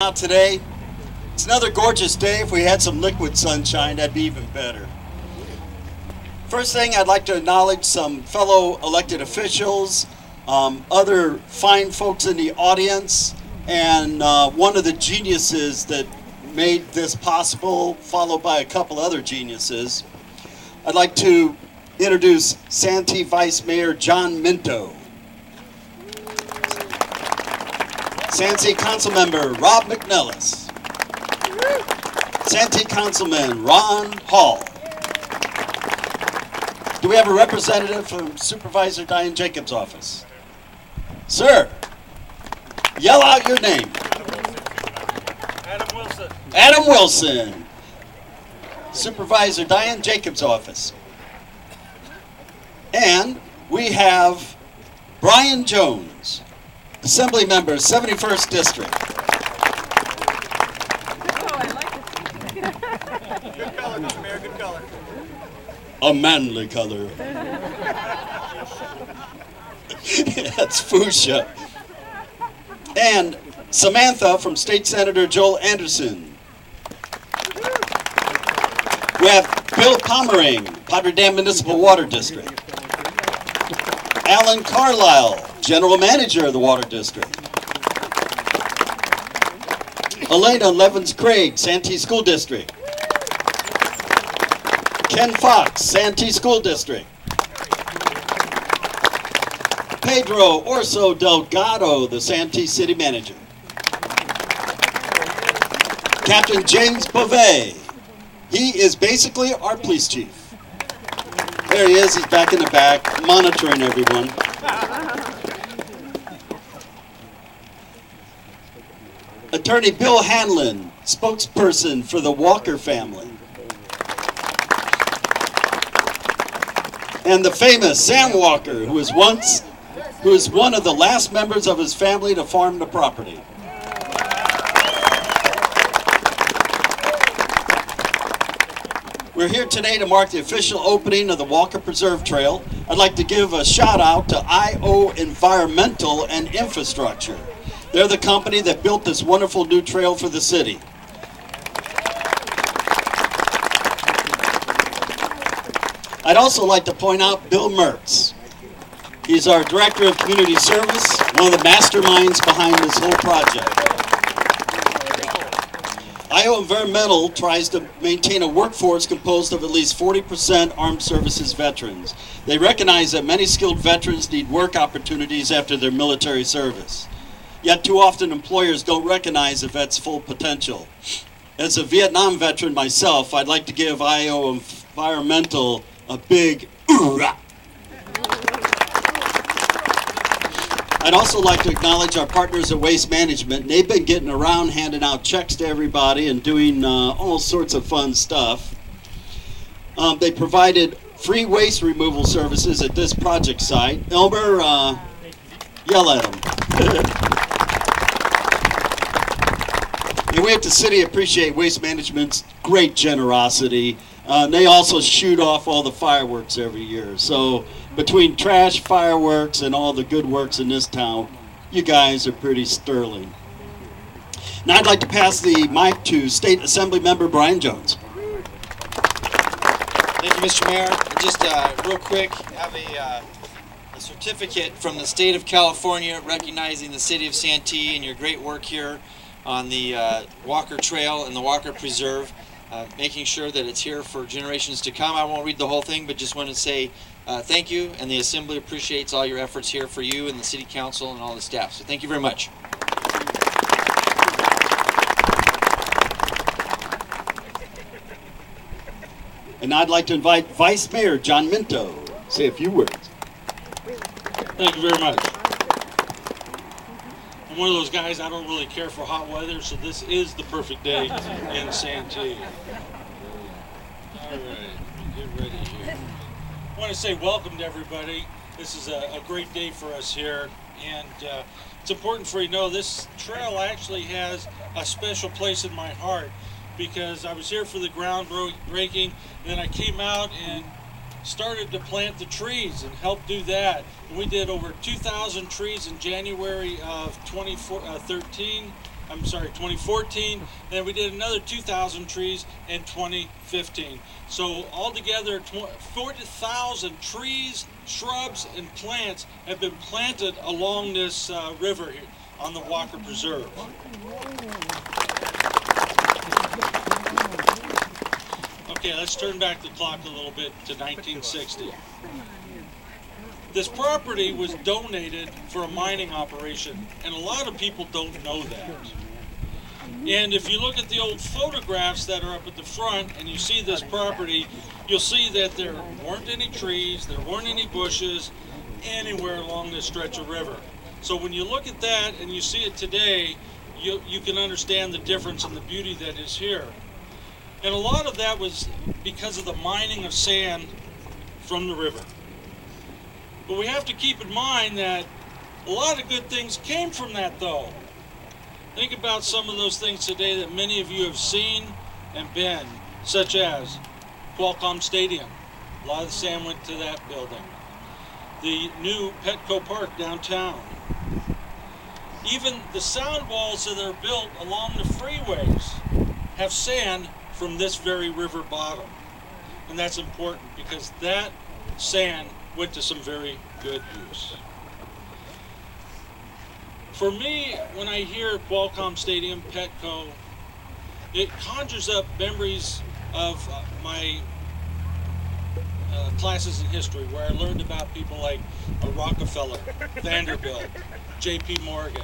Out today. It's another gorgeous day. If we had some liquid sunshine, that'd be even better. First thing, I'd like to acknowledge some fellow elected officials, other fine folks in the audience, and one of the geniuses that made this possible, followed by a couple other geniuses. I'd like to introduce Santee Vice Mayor John MINTO. Santee Councilmember Rob McNellis. Santee Councilman Ron Hall. Do we have a representative from Supervisor Diane Jacobs' office? Sir, yell out your name. Adam Wilson. Adam Wilson. Supervisor Diane Jacobs' office. And we have Brian Jones, Assembly Member, 71st District. Good color, Mr. Mayor, good color. A manly color. That's fuchsia. And Samantha from State Senator Joel Anderson. We have Bill Pomerang, Padre Dam Municipal Water District. Alan Carlisle, General Manager of the Water District. Elena Levins-Craig, Santee School District. Ken Fox, Santee School District. Pedro Orso Delgado, the Santee City Manager. Captain James Bovee, he is basically our police chief. There he is, he's back in the back, monitoring everyone. Attorney Bill Hanlon, spokesperson for the Walker family. And the famous Sam Walker, who is one of the last members of his family to farm the property. We're here today to mark the official opening of the Walker Preserve Trail. I'd like to give a shout out to IO Environmental and Infrastructure. They're the company that built this wonderful new trail for the city. I'd also like to point out Bill Mertz. He's our Director of Community Service, one of the masterminds behind this whole project. IO Environmental tries to maintain a workforce composed of at least 40% armed services veterans. They recognize that many skilled veterans need work opportunities after their military service. Yet too often employers don't recognize the vet's full potential. As a Vietnam veteran myself, I'd like to give IO Environmental a big hoorah. I'd also like to acknowledge our partners at Waste Management. They've been getting around handing out checks to everybody and doing all sorts of fun stuff. They provided free waste removal services at this project site. Elmer, yell at them. And we at the city appreciate Waste Management's great generosity. They also shoot off all the fireworks every year. So between trash, fireworks, and all the good works in this town, you guys are pretty sterling. Now I'd like to pass the mic to State Assembly Member Brian Jones. Thank you, Mr. Mayor. Just real quick, have a certificate from the state of California recognizing the city of Santee and your great work here on the Walker Trail and the Walker Preserve, making sure that it's here for generations to come. I won't read the whole thing, but just want to say thank you, and the Assembly appreciates all your efforts here for you and the City Council and all the staff. So thank you very much. And I'd like to invite Vice Mayor John MINTO to say a few words. Thank you very much. I'm one of those guys, I don't really care for hot weather, so this is the perfect day in Santee. All right, get ready here. I want to say welcome to everybody. This is a great day for us here, and it's important for you to know this trail actually has a special place in my heart, because I was here for the groundbreaking, and then I came out and started to plant the trees and help do that. And we did over 2,000 trees in January of 2013, 2014, and we did another 2,000 trees in 2015. So altogether, 40,000 trees, shrubs, and plants have been planted along this river here on the Walker Preserve. Okay, let's turn back the clock a little bit to 1960. This property was donated for a mining operation, and a lot of people don't know that. And if you look at the old photographs that are up at the front and you see this property, you'll see that there weren't any trees, there weren't any bushes anywhere along this stretch of river. So when you look at that and you see it today, you can understand the difference and the beauty that is here. And a lot of that was because of the mining of sand from the river. But we have to keep in mind that a lot of good things came from that, though. Think about some of those things today that many of you have seen and been, such as Qualcomm Stadium. A lot of the sand went to that building. The new Petco Park downtown. Even the sound walls that are built along the freeways have sand from this very river bottom. And that's important because that sand went to some very good use. For me, when I hear Qualcomm Stadium, Petco, it conjures up memories of my classes in history where I learned about people like Rockefeller, Vanderbilt, J.P. Morgan,